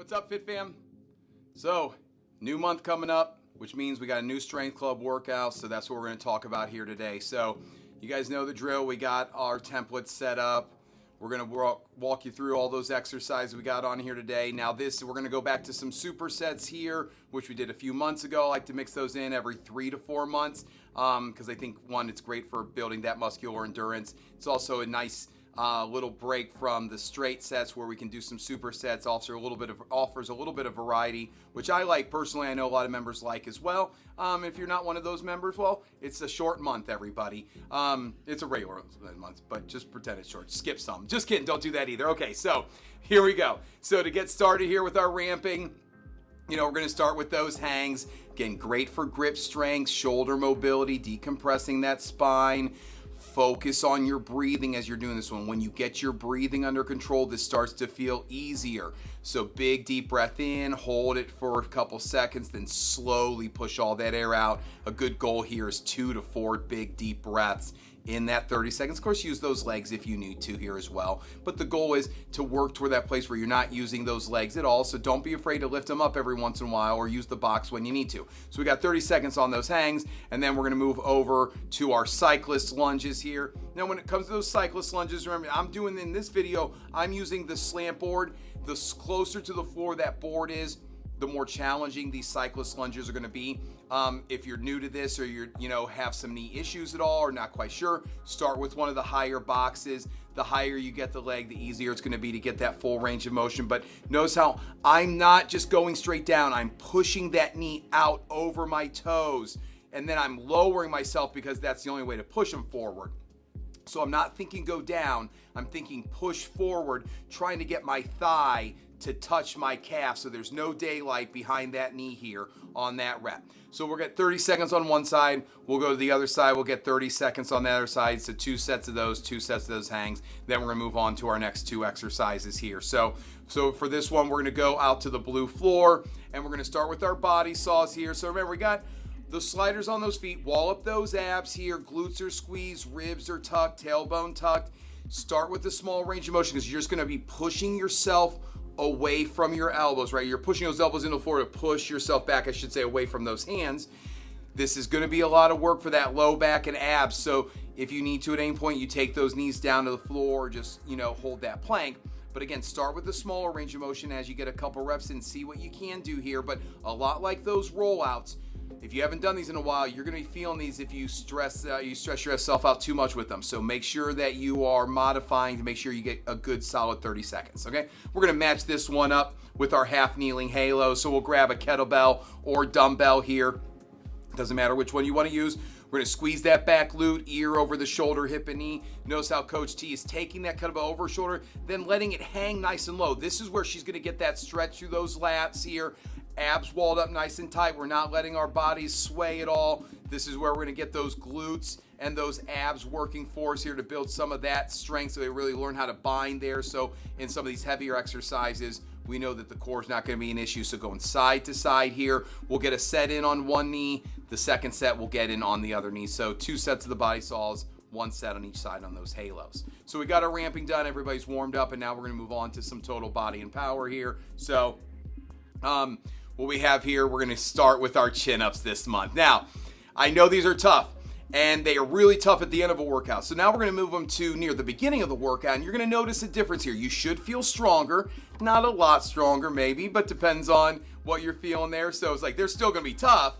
What's up, Fit Fam? So, new month coming up, which means we got a new strength club workout, so that's what we're going to talk about here today. So, you guys know the drill. We got our templates set up. We're going to walk you through all those exercises we got on here today. Now we're going to go back to some supersets here, which we did a few months ago. I like to mix those in every 3 to 4 months because I think, one, it's great for building that muscular endurance. It's also a nice little break from the straight sets where we can do some supersets. Offers a little bit of variety, which I like personally. I know a lot of members like as well. If you're not one of those members, well, it's a short month, everybody. It's a regular month, but just pretend it's short. Skip some. Just kidding. Don't do that either. Okay, so here we go. So to get started here with our ramping, we're going to start with those hangs. Again, great for grip strength, shoulder mobility, decompressing that spine. Focus on your breathing as you're doing this one. When you get your breathing under control, this starts to feel easier. So big, deep breath in, hold it for a couple seconds, then slowly push all that air out. A good goal here is 2 to 4 big, deep breaths in that 30 seconds. Of course, use those legs if you need to here as well. But the goal is to work toward that place where you're not using those legs at all. So don't be afraid to lift them up every once in a while or use the box when you need to. So we got 30 seconds on those hangs, and then we're gonna move over to our cyclist lunges here. Now, when it comes to those cyclist lunges, remember, in this video, I'm using the slant board. The closer to the floor that board is, the more challenging these cyclist lunges are going to be. If you're new to this or you're have some knee issues at all or not quite sure, start with one of the higher boxes. The higher you get the leg, the easier it's going to be to get that full range of motion. But notice how I'm not just going straight down. I'm pushing that knee out over my toes, and then I'm lowering myself because that's the only way to push them forward. So I'm not thinking go down, I'm thinking push forward, trying to get my thigh to touch my calf so there's no daylight behind that knee here on that rep. So we'll get 30 seconds on one side, we'll go to the other side, we'll get 30 seconds on the other side. So 2 sets of those hangs. Then we're gonna move on to our next 2 exercises here. So for this one, we're gonna go out to the blue floor and we're gonna start with our body saws here. So remember, we got the sliders on those feet, wall up those abs here, glutes are squeezed, ribs are tucked, tailbone tucked. Start with the small range of motion because you're just gonna be pushing yourself away from your elbows, right? You're pushing those elbows into the floor to push yourself back, I should say, away from those hands. This is gonna be a lot of work for that low back and abs. So if you need to at any point, you take those knees down to the floor, just, hold that plank. But again, start with the smaller range of motion as you get a couple reps and see what you can do here. But a lot like those rollouts, if you haven't done these in a while, you're going to be feeling these if you stress yourself out too much with them. So make sure that you are modifying to make sure you get a good solid 30 seconds, okay? We're going to match this one up with our half kneeling halo. So we'll grab a kettlebell or dumbbell here. Doesn't matter which one you want to use. We're going to squeeze that back glute, ear over the shoulder, hip and knee. Notice how Coach T is taking that kettlebell over her shoulder, then letting it hang nice and low. This is where she's going to get that stretch through those lats here. Abs walled up nice and tight. We're not letting our bodies sway at all. This is where we're going to get those glutes and those abs working for us here to build some of that strength so they really learn how to bind there. So in some of these heavier exercises, we know that the core is not going to be an issue. So going side to side here, we'll get a set in on one knee. The second set we'll get in on the other knee. So 2 sets of the body saws, 1 set on each side on those halos. So we got our ramping done. Everybody's warmed up, and now we're going to move on to some total body and power here. So what we have here, we're going to start with our chin-ups this month. Now, I know these are tough, and they are really tough at the end of a workout. So now we're going to move them to near the beginning of the workout, and you're going to notice a difference here. You should feel stronger, not a lot stronger maybe, but depends on what you're feeling there. So it's like they're still going to be tough,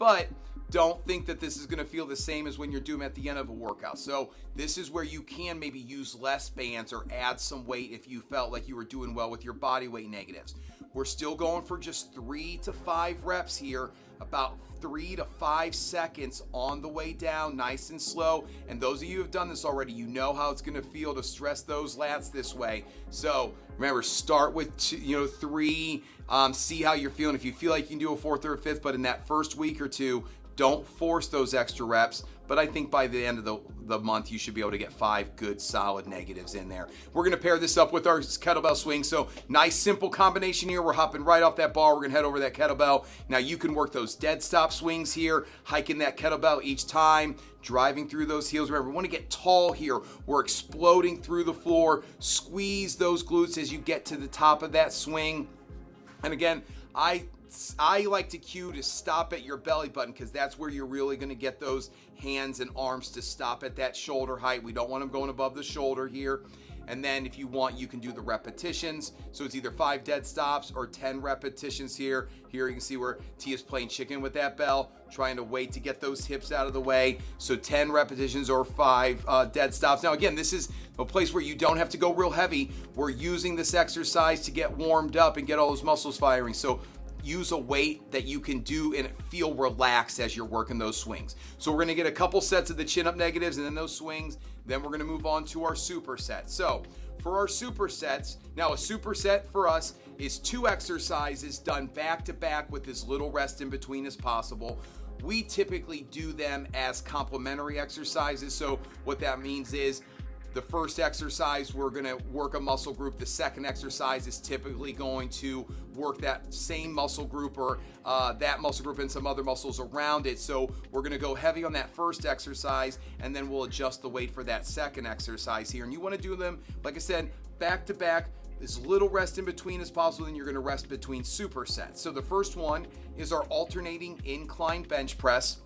but don't think that this is going to feel the same as when you're doing them at the end of a workout. So this is where you can maybe use less bands or add some weight if you felt like you were doing well with your body weight negatives. We're still going for just 3 to 5 reps here, about 3 to 5 seconds on the way down, nice and slow. And those of you who have done this already, you know how it's going to feel to stress those lats this way. So remember, start with 3, see how you're feeling. If you feel like you can do a 4th or a 5th, but in that first week or 2, don't force those extra reps. But I think by the end of the month, you should be able to get 5 good solid negatives in there. We're going to pair this up with our kettlebell swing. So nice, simple combination here. We're hopping right off that bar. We're going to head over that kettlebell. Now you can work those dead stop swings here, hiking that kettlebell each time, driving through those heels. Remember, we want to get tall here. We're exploding through the floor. Squeeze those glutes as you get to the top of that swing. And again, I like to cue to stop at your belly button because that's where you're really going to get those hands and arms to stop at that shoulder height. We don't want them going above the shoulder here. And then if you want, you can do the repetitions. So it's either 5 dead stops or 10 repetitions here. Here you can see where Tia's playing chicken with that bell, trying to wait to get those hips out of the way. So 10 repetitions or 5 dead stops. Now again, this is a place where you don't have to go real heavy. We're using this exercise to get warmed up and get all those muscles firing. So use a weight that you can do and feel relaxed as you're working those swings. So we're going to get a couple sets of the chin up negatives and then those swings. Then we're going to move on to our supersets. So for our supersets, now a superset for us is 2 exercises done back to back with as little rest in between as possible. We typically do them as complementary exercises. So what that means is the first exercise, we're going to work a muscle group. The second exercise is typically going to work that same muscle group or that muscle group and some other muscles around it. So we're going to go heavy on that first exercise, and then we'll adjust the weight for that second exercise here. And you want to do them, like I said, back to back, as little rest in between as possible. Then you're going to rest between supersets. So the first one is our alternating incline bench press.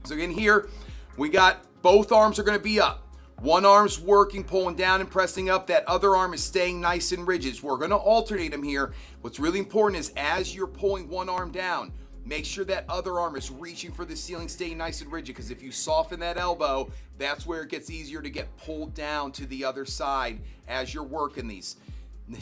So again here, we got both arms are going to be up. One arm's working, pulling down and pressing up. That other arm is staying nice and rigid. So we're going to alternate them here. What's really important is as you're pulling one arm down, make sure that other arm is reaching for the ceiling, staying nice and rigid, because if you soften that elbow, that's where it gets easier to get pulled down to the other side as you're working these.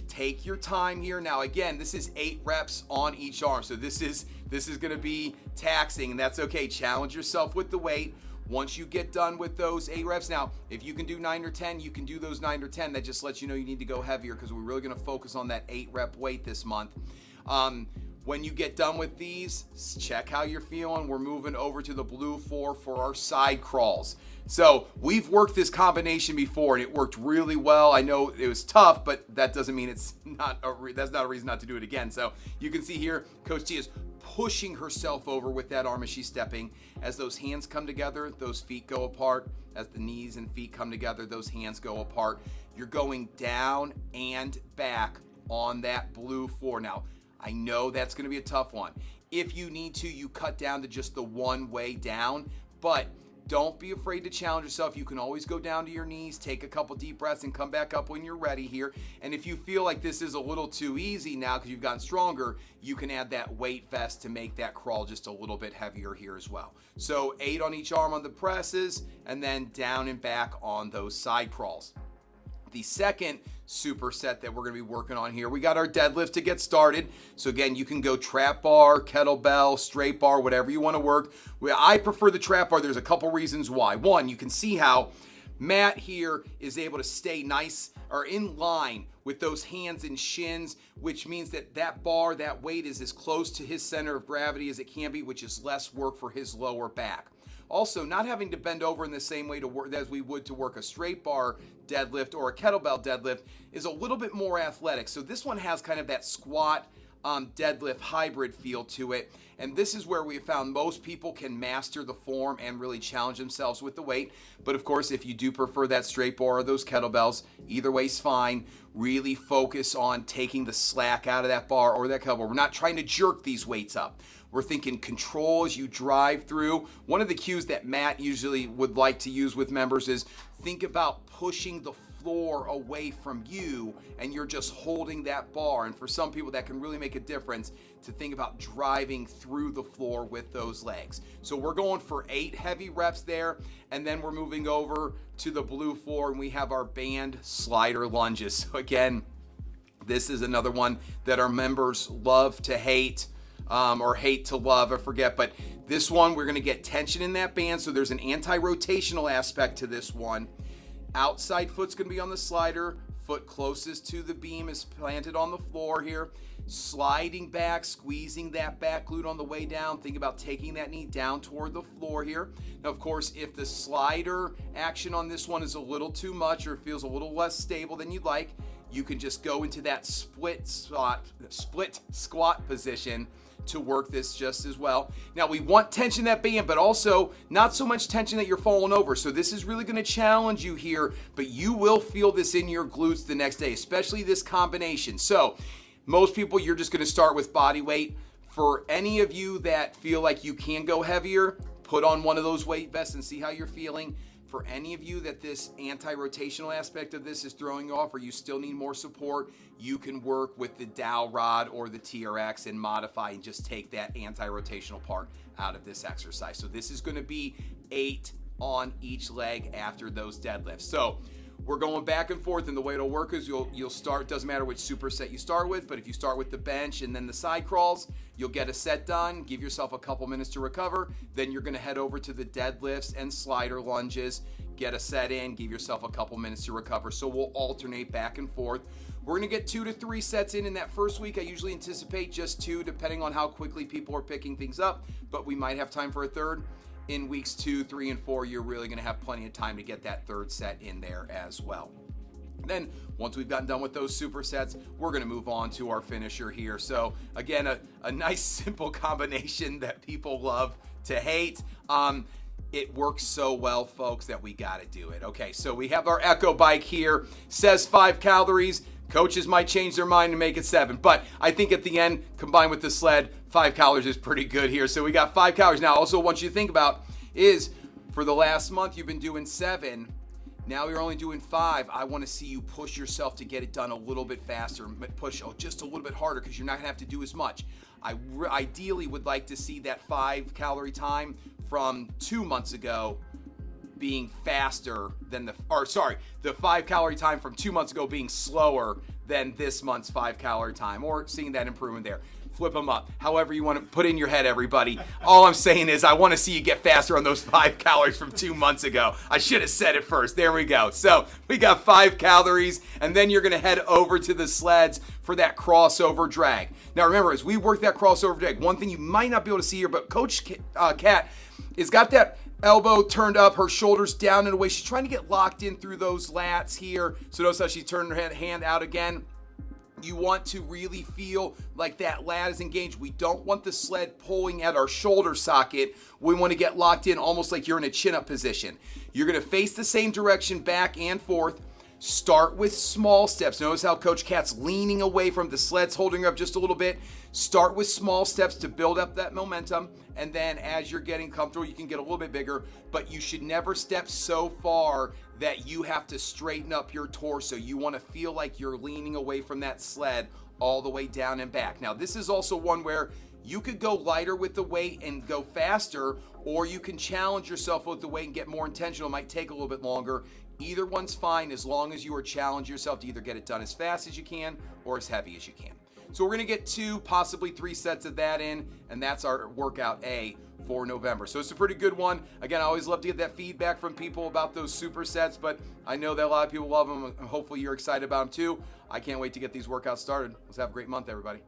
Take your time here. Now again, this is 8 reps on each arm. So this is going to be taxing, and that's okay. Challenge yourself with the weight. Once you get done with those 8 reps, now, if you can do 9 or 10, you can do those 9 or 10. That just lets you know you need to go heavier because we're really going to focus on that 8 rep weight this month. When you get done with these, check how you're feeling. We're moving over to the blue 4 for our side crawls. So we've worked this combination before and it worked really well. I know it was tough, but that doesn't mean it's not that's not a reason not to do it again. So you can see here, Coach T is pushing herself over with that arm as she's stepping. As those hands come together, those feet go apart. As the knees and feet come together, those hands go apart. You're going down and back on that blue 4. Now, I know that's going to be a tough one. If you need to, you cut down to just the one way down, but don't be afraid to challenge yourself. You can always go down to your knees, take a couple deep breaths, and come back up when you're ready here. And if you feel like this is a little too easy now because you've gotten stronger, you can add that weight vest to make that crawl just a little bit heavier here as well. So 8 on each arm on the presses, and then down and back on those side crawls. The second superset that we're going to be working on here, we got our deadlift to get started. So again, you can go trap bar, kettlebell, straight bar, whatever you want to work. I prefer the trap bar. There's a couple reasons why. One, you can see how Matt here is able to stay nice or in line with those hands and shins, which means that that bar, that weight is as close to his center of gravity as it can be, which is less work for his lower back. Also, not having to bend over in the same way to work as we would to work a straight bar deadlift or a kettlebell deadlift is a little bit more athletic. So this one has kind of that squat deadlift hybrid feel to it. And this is where we have found most people can master the form and really challenge themselves with the weight. But of course, if you do prefer that straight bar or those kettlebells, either way's fine. Really focus on taking the slack out of that bar or that kettlebell. We're not trying to jerk these weights up. We're thinking control as you drive through. One of the cues that Matt usually would like to use with members is think about pushing the floor away from you and you're just holding that bar. And for some people that can really make a difference to think about driving through the floor with those legs. So we're going for 8 heavy reps there, and then we're moving over to the blue floor and we have our band slider lunges. So again, this is another one that our members love to hate. Or hate to love, I forget, but this one we're going to get tension in that band, so there's an anti-rotational aspect to this one. Outside foot's going to be on the slider, foot closest to the beam is planted on the floor here, sliding back, squeezing that back glute on the way down. Think about taking that knee down toward the floor here. Now, of course, if the slider action on this one is a little too much or feels a little less stable than you'd like, you can just go into that split squat position to work this just as well. Now we want tension in that band, but also not so much tension that you're falling over. So this is really going to challenge you here, but you will feel this in your glutes the next day, especially this combination. So most people, you're just going to start with body weight. For any of you that feel like you can go heavier, put on one of those weight vests and see how you're feeling. For any of you that this anti-rotational aspect of this is throwing you off, or you still need more support, you can work with the dowel rod or the TRX and modify and just take that anti-rotational part out of this exercise. So this is going to be 8 on each leg after those deadlifts. So we're going back and forth, and the way it'll work is you'll start, doesn't matter which superset you start with, but if you start with the bench and then the side crawls, you'll get a set done, give yourself a couple minutes to recover, then you're gonna head over to the deadlifts and slider lunges, get a set in, give yourself a couple minutes to recover. So we'll alternate back and forth. We're gonna get 2 to 3 sets in that first week. I usually anticipate just 2, depending on how quickly people are picking things up, but we might have time for a third. In weeks 2, 3, and 4, you're really going to have plenty of time to get that third set in there as well. Then, once we've gotten done with those supersets, we're going to move on to our finisher here. So, again, a nice simple combination that people love to hate. It works so well, folks, that we got to do it. Okay, so we have our Echo bike here. Says 5 calories. Coaches might change their mind and make it 7, but I think at the end, combined with the sled, 5 calories is pretty good here. So we got 5 calories. Now, also what you think about is for the last month, you've been doing 7. Now you're only doing 5. I want to see you push yourself to get it done a little bit faster, push just a little bit harder, because you're not going to have to do as much. I ideally would like to see that 5 calorie time from 2 months ago being faster than the 5 calorie time from 2 months ago being slower than this month's 5 calorie time, or seeing that improvement there. Flip them up. However you want to put in your head, everybody. All I'm saying is I want to see you get faster on those 5 calories from 2 months ago. I should have said it first. There we go. So we got 5 calories, and then you're going to head over to the sleds for that crossover drag. Now remember, as we work that crossover drag, one thing you might not be able to see here, but Coach Kat has got that elbow turned up, her shoulders down in a way. She's trying to get locked in through those lats here. So notice how she turned her hand out again. You want to really feel like that lat is engaged. We don't want the sled pulling at our shoulder socket. We want to get locked in almost like you're in a chin-up position. You're going to face the same direction back and forth. Start with small steps. Notice how Coach Kat's leaning away from the sled's holding her up just a little bit. Start with small steps to build up that momentum, and then as you're getting comfortable, you can get a little bit bigger, but you should never step so far that you have to straighten up your torso. You want to feel like you're leaning away from that sled all the way down and back. Now, this is also one where you could go lighter with the weight and go faster, or you can challenge yourself with the weight and get more intentional. It might take a little bit longer. Either one's fine as long as you are challenging yourself to either get it done as fast as you can or as heavy as you can. So we're going to get 2, possibly 3 sets of that in, and that's our workout A for November. So it's a pretty good one. Again, I always love to get that feedback from people about those supersets, but I know that a lot of people love them, and hopefully you're excited about them too. I can't wait to get these workouts started. Let's have a great month, everybody.